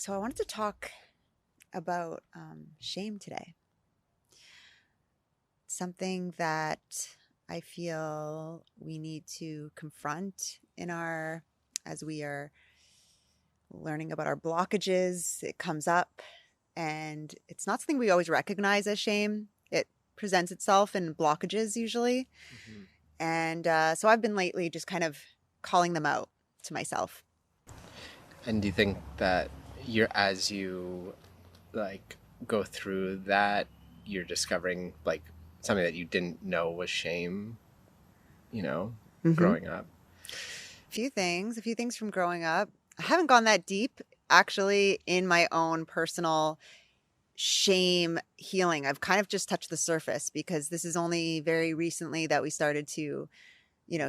So I wanted to talk about shame today. Something that I feel we need to confront as we are learning about our blockages. It comes up, and it's not something we always recognize as shame. It presents itself in blockages usually. hmm And so I've been lately just kind of calling them out to myself. And do you think that as you like go through that, you're discovering like something that you didn't know was shame, you know, Mm-hmm. growing up? A few things from growing up. I haven't gone that deep actually in my own personal shame healing. I've kind of just touched the surface because this is only very recently that we started to,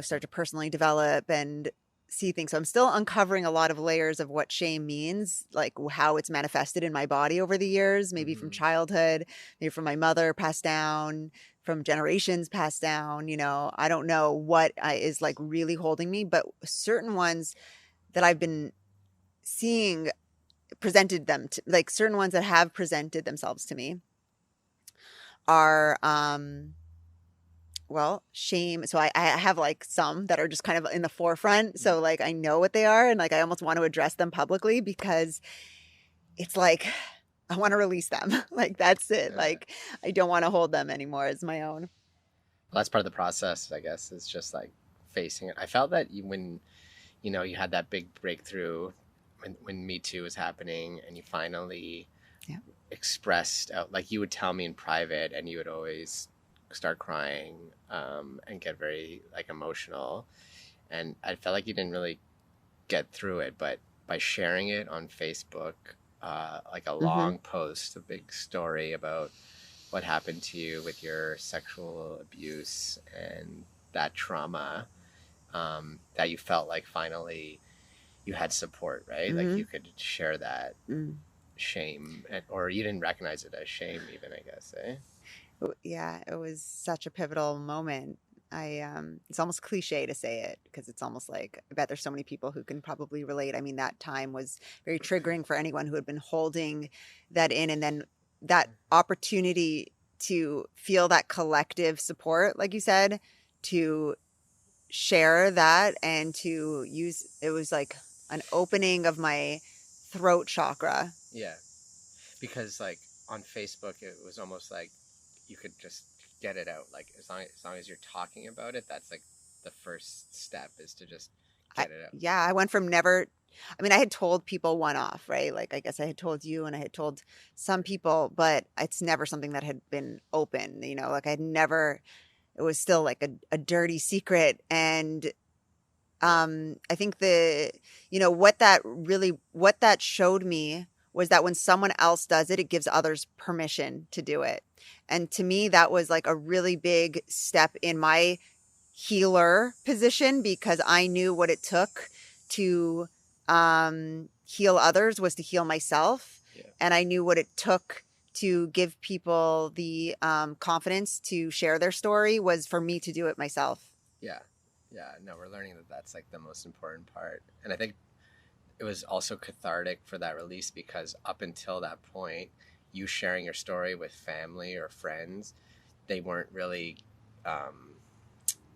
start to personally develop and see things. So I'm still uncovering a lot of layers of what shame means, like how it's manifested in my body over the years, maybe from hmm childhood, maybe from my mother passed down, from generations passed down. I don't know what is like really holding me, but certain ones that I've been seeing presented them to, like certain ones that have presented themselves to me are well, shame. So I have like some that are just kind of in the forefront. So like I know what they are, and like I almost want to address them publicly because it's like I want to release them. Like that's it. Yeah. Like I don't want to hold them anymore as my own. Well, that's part of the process, I guess, is just like facing it. I felt that when you had that big breakthrough when Me Too was happening, and you finally Yeah. expressed out, like you would tell me in private, and you would always start crying and get very like emotional, and I felt like you didn't really get through it, but by sharing it on Facebook, like a Mm-hmm. long post, a big story about what happened to you with your sexual abuse and that trauma, that you felt like finally you had support, right? Like Mm-hmm. you could share that Mm. shame, or you didn't recognize it as shame, even, I guess, eh? Yeah, it was such a pivotal moment. It's almost cliche to say it because it's almost like I bet there's so many people who can probably relate. I mean, that time was very triggering for anyone who had been holding that in, and then that opportunity to feel that collective support, like you said, to share that and to use it was like an opening of my throat chakra. Yeah, because like on Facebook, it was almost like you could just get it out. Like as long as you're talking about it, that's like the first step is to just I, get it out. yeah, I went from never, I mean, I had told people one off, right? Like, I guess I had told you and I had told some people, but it's never something that had been open, like I'd never, it was still like a dirty secret. And Yeah. I think what that showed me was that when someone else does it, it gives others permission to do it. And to me, that was like a really big step in my healer position because I knew what it took to heal others was to heal myself. Yeah. And I knew what it took to give people the confidence to share their story was for me to do it myself. Yeah. Yeah. No, we're learning that that's like the most important part. And I think it was also cathartic for that release because up until that point, you sharing your story with family or friends, they weren't really um,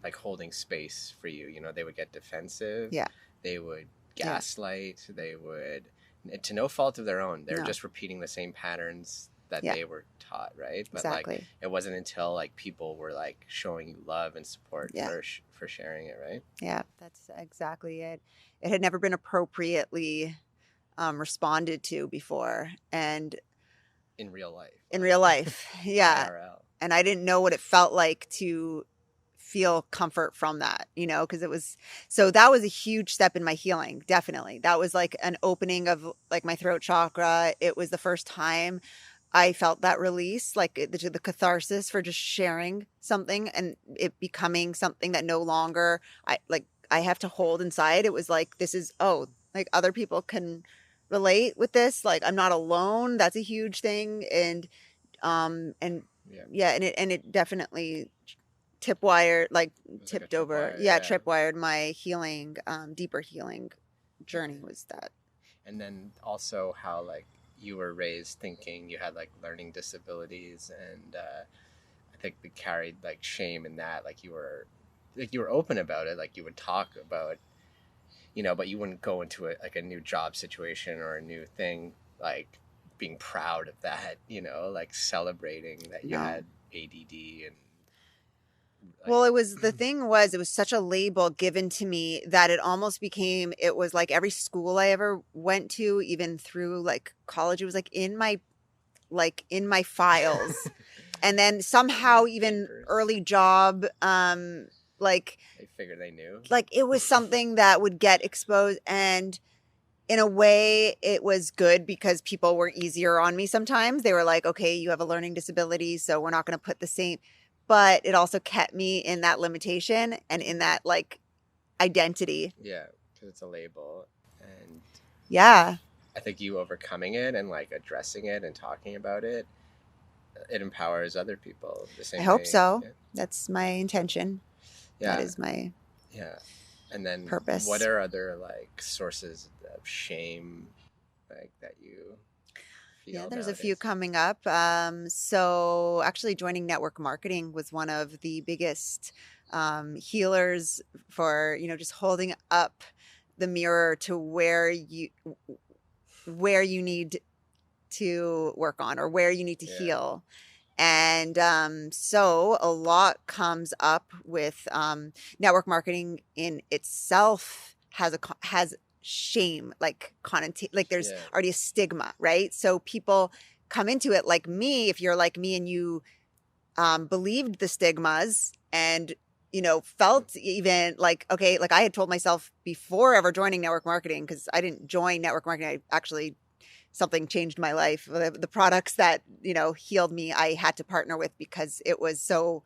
like holding space for you. They would get defensive, Yeah. they would Yeah. gaslight, they would, to no fault of their own, they're No. just repeating the same patterns that Yeah. they were taught, right? But like Exactly. it wasn't until like people were like showing you love and support Yeah. for sharing it, right? Yeah. That's exactly it. It had never been appropriately responded to before. And In real life, in like real life, yeah. IRL. And I didn't know what it felt like to feel comfort from that, because that was a huge step in my healing. Definitely. That was like an opening of like my throat chakra. It was the first time I felt that release, like the catharsis for just sharing something and it becoming something that no longer I have to hold inside. It was like, this is, oh, like other people can relate with this. Like I'm not alone. That's a huge thing. And Yeah, yeah, and it definitely tip wired, like it was like a tipped over. tripwire. Yeah, Yeah, trip wired my healing, deeper healing journey was that. And then also how like you were raised thinking you had like learning disabilities, and I think we carried like shame in that. Like you were open about it, like you would talk about, but you wouldn't go into it like a new job situation or a new thing like being proud of that, like celebrating that you No. had ADD and like Well, it was such a label given to me that it almost became, it was like every school I ever went to, even through like college, it was like in my files. And then in your somehow even papers. early job, like, They figured they knew. like it was something that would get exposed. And in a way it was good because people were easier on me sometimes. They were like, okay, you have a learning disability, so we're not going to put the same, but it also kept me in that limitation and in that like identity. Yeah, because it's a label, and Yeah, I think you overcoming it and like addressing it and talking about it, it empowers other people the I same hope way. so. Yeah. That's my intention. That Yeah. is my Yeah. And then what purpose. are other like sources of shame like that you Yeah, feel there's a few nowadays? coming up. So actually joining network marketing was one of the biggest healers for, just holding up the mirror to where you need to work on or where you need to Yeah. heal. And so a lot comes up with network marketing in itself has shame, like like there's Yeah. already a stigma, right? So people come into it like me, if you're like me and you believed the stigmas and felt even like, okay, like I had told myself before ever joining network marketing, because I didn't join network marketing, I actually, something changed my life. The products that, healed me, I had to partner with because it was so,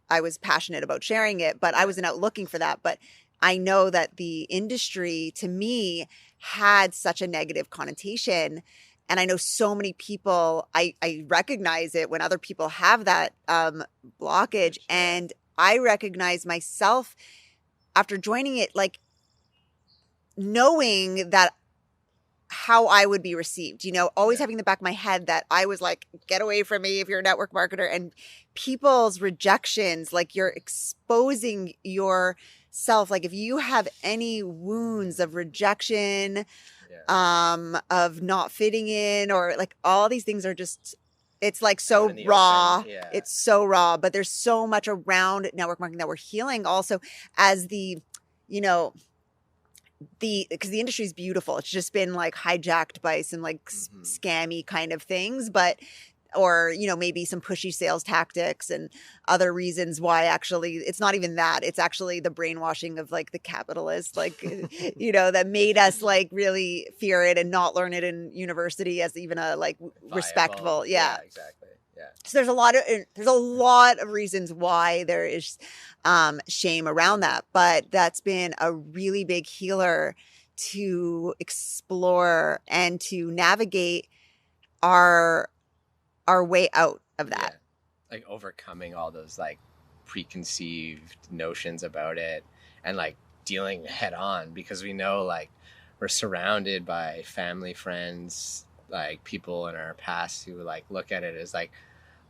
I was passionate about sharing it, but I Yeah. wasn't out looking for that. But I know that the industry to me had such a negative connotation. And I know so many people, I recognize it when other people have that blockage. Yeah. And I recognize myself after joining it, like knowing that how I would be received, always Yeah. having the back of my head that I was like, get away from me if you're a network marketer, and people's rejections, like you're exposing yourself. Like if you have any wounds of rejection, Yeah. of not fitting in, or like all these things are just, it's like Out so in the raw. open. Yeah. It's so raw, but there's so much around network marketing that we're healing also as you know, because the industry is beautiful. It's just been like hijacked by some like scammy kind of things, but or maybe some pushy sales tactics and other reasons why actually it's not even that. It's actually the brainwashing of like the capitalist, like that made us like really fear it and not learn it in university as even a like Viable. respectful. Yeah. Exactly. Yeah. So there's a lot of reasons why there is shame around that, but that's been a really big healer to explore and to navigate our way out of Yeah. that. Like overcoming all those like preconceived notions about it and like dealing head on, because we know like we're surrounded by family, friends, like people in our past who like look at it as like,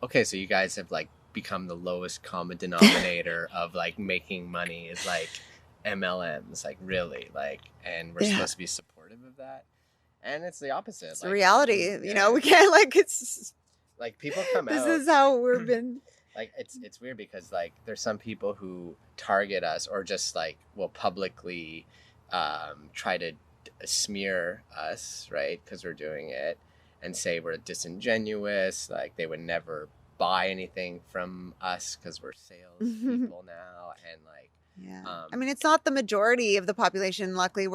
okay, so you guys have like become the lowest common denominator of like making money is like MLMs, like really, like, and we're Yeah, supposed to be supportive of that. And it's the opposite. it's the Like, reality. yeah, We can't like it's like people come this out is how we've been. like it's weird because like there's some people who target us or just like will publicly try to smear us, right, because we're doing it, and say we're disingenuous, like they would never buy anything from us because we're sales people now, and like Yeah. I mean, it's not the majority of the population. Luckily,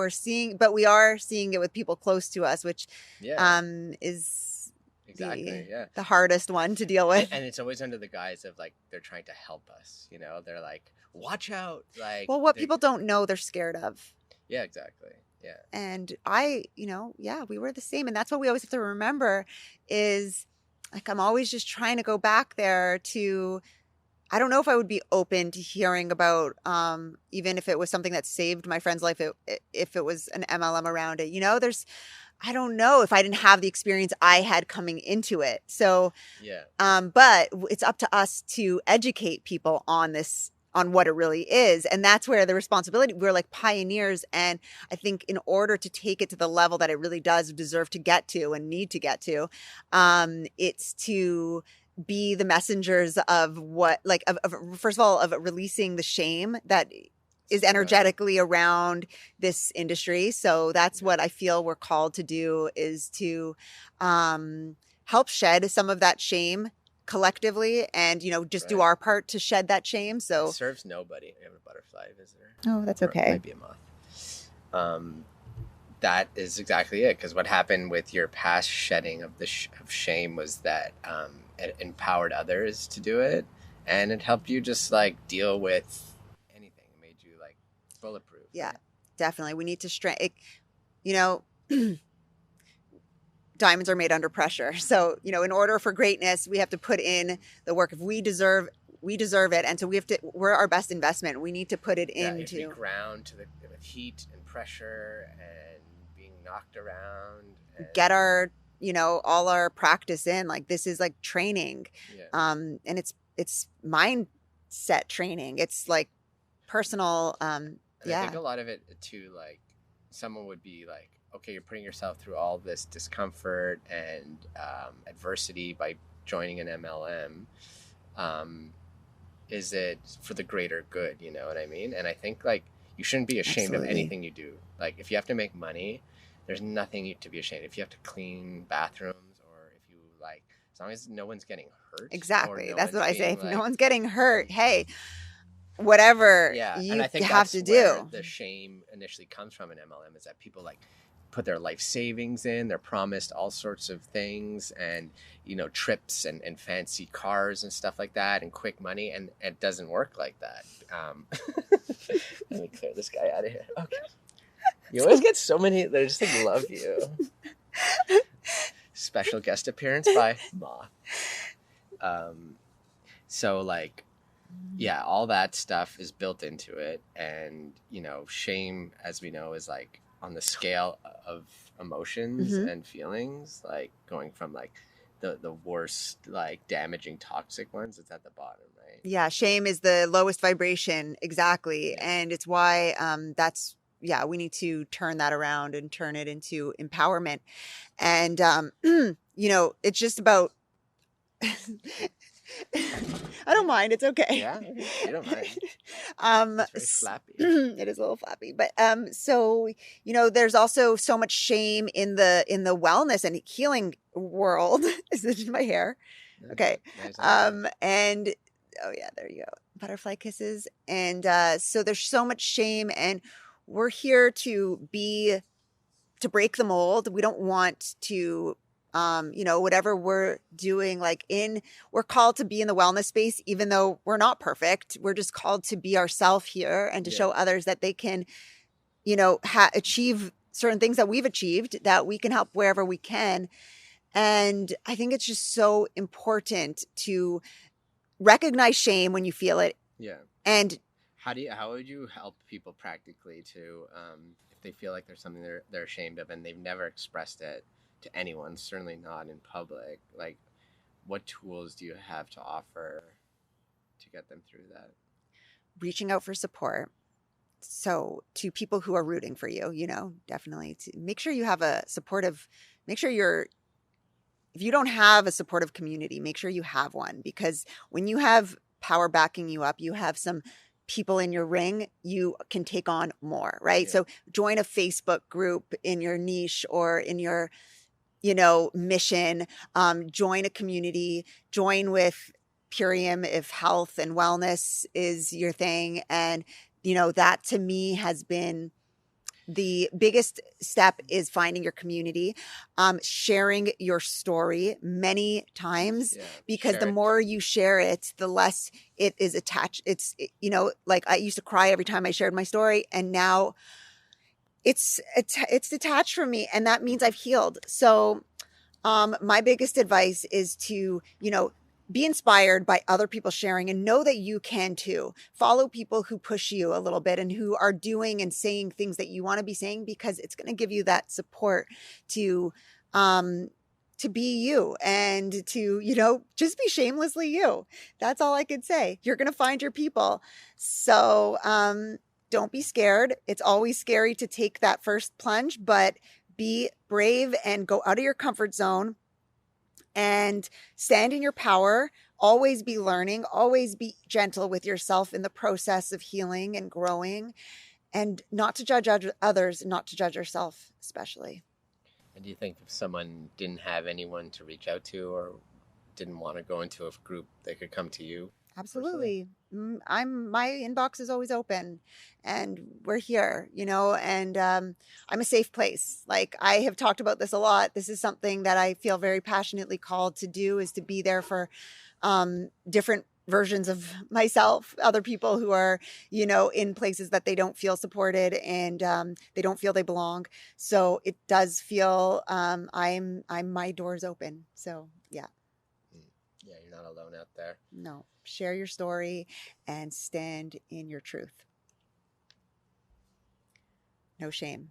but we are seeing it with people close to us, which yeah, is exactly, yeah. the hardest one to deal with. And it's always under the guise of like they're trying to help us, they're like, watch out, like, Well, what people don't know, they're scared of. yeah, exactly, yeah, And yeah, we were the same. And that's what we always have to remember is like, I'm always just trying to go back there to, I don't know if I would be open to hearing about, even if it was something that saved my friend's life, if it was an MLM around it, there's, I don't know if I didn't have the experience I had coming into it. So, Yeah. but it's up to us to educate people on this, on what it really is. And that's where the responsibility, we're like pioneers. And I think in order to take it to the level that it really does deserve to get to and need to get to, it's to be the messengers of what, like, first of all, of releasing the shame that is Right. energetically around this industry. So that's Yeah. what I feel we're called to do, is to help shed some of that shame collectively, and just do Right. our part to shed that shame. It So, serves nobody. We have a butterfly visitor, oh, that's or it okay. might be a moth. That is exactly it. Because what happened with your past shedding of of shame was that it empowered others to do it, and it helped you just like deal with anything. It made you like bulletproof, Yeah, right? definitely. We need to strengthen, you know, diamonds are made under pressure. So, in order for greatness, we have to put in the work. If we deserve it. And so we're our best investment. We need to put it Yeah, you have to be into, ground to the heat and pressure and being knocked around get and our, all our practice in. Like, this is like training. yeah. And it's mindset training. It's like personal. And I think Yeah, a lot of it too, like someone would be like, okay, you're putting yourself through all this discomfort and adversity by joining an MLM. Um, is it for the greater good? You know what I mean? And I think like you shouldn't be ashamed of absolutely. anything you do. Like if you have to make money, there's nothing to be ashamed. If you have to clean bathrooms, or if you like, as long as no one's getting hurt or Exactly. no That's what one's I say. being If no like, one's getting hurt, hey, whatever yeah. And you I think have that's to where do. the shame initially comes from in MLM, is that people like put their life savings in, they're promised all sorts of things, and trips and fancy cars and stuff like that, and quick money, and it doesn't work like that. Let me clear this guy out of here. Okay. You always get so many, they just like love you. Special guest appearance by Ma. um so like, yeah, all that stuff is built into it. And shame, as we know, is like on the scale of emotions Hmm. and feelings, like going from like the worst, like damaging toxic ones, it's at the bottom, right? Yeah, shame is the lowest vibration. Exactly. Yeah. And it's why that's, yeah, we need to turn that around and turn it into empowerment. And, it's just about, I don't mind. It's okay. Yeah, okay, you don't mind. It's very flappy. It is a little flappy, but so there's also so much shame in the wellness and healing world. Is this my hair? Okay. Nice idea. And oh yeah, there you go. Butterfly kisses. And so there's so much shame, and we're here to break the mold. We don't want to whatever we're doing, we're called to be in the wellness space, even though we're not perfect. We're just called to be ourselves here, and to Yeah. show others that they can, achieve certain things that we've achieved, that we can help wherever we can. And I think it's just so important to recognize shame when you feel it. Yeah. And How would you help people practically to, if they feel like there's something they're ashamed of and they've never expressed it to anyone, certainly not in public? Like, what tools do you have to offer to get them through that? reaching out for support. So to people who are rooting for you, definitely to make sure you have a supportive, make sure if you don't have a supportive community, make sure you have one, because when you have power backing you up, you have some people in your ring, you can take on more, right? Yeah. So join a Facebook group in your niche or in your, mission, join a community, join with Purium if health and wellness is your thing. And, that to me has been the biggest step, is finding your community, sharing your story many times, Yeah. because the Share it. more you share it, the less it is attached. Like I used to cry every time I shared my story, and now it's detached from me, and that means I've healed. So my biggest advice is to, be inspired by other people sharing and know that you can too. Follow people who push you a little bit and who are doing and saying things that you want to be saying, because it's going to give you that support to um to be you and to, just be shamelessly you. That's all I could say. You're going to find your people. So, don't be scared. It's always scary to take that first plunge, but be brave and go out of your comfort zone and stand in your power. Always be learning, always be gentle with yourself in the process of healing and growing, and not to judge others, not to judge yourself, especially. And do you think if someone didn't have anyone to reach out to or didn't want to go into a group, they could come to you personally? Absolutely. My inbox is always open, and we're here, and I'm a safe place. Like, I have talked about this a lot. This is something that I feel very passionately called to do, is to be there for different versions of myself, other people who are, in places that they don't feel supported, and they don't feel they belong. So it does feel I'm my door's open. So yeah. Yeah, you're not alone out there. No, share your story and stand in your truth. No shame.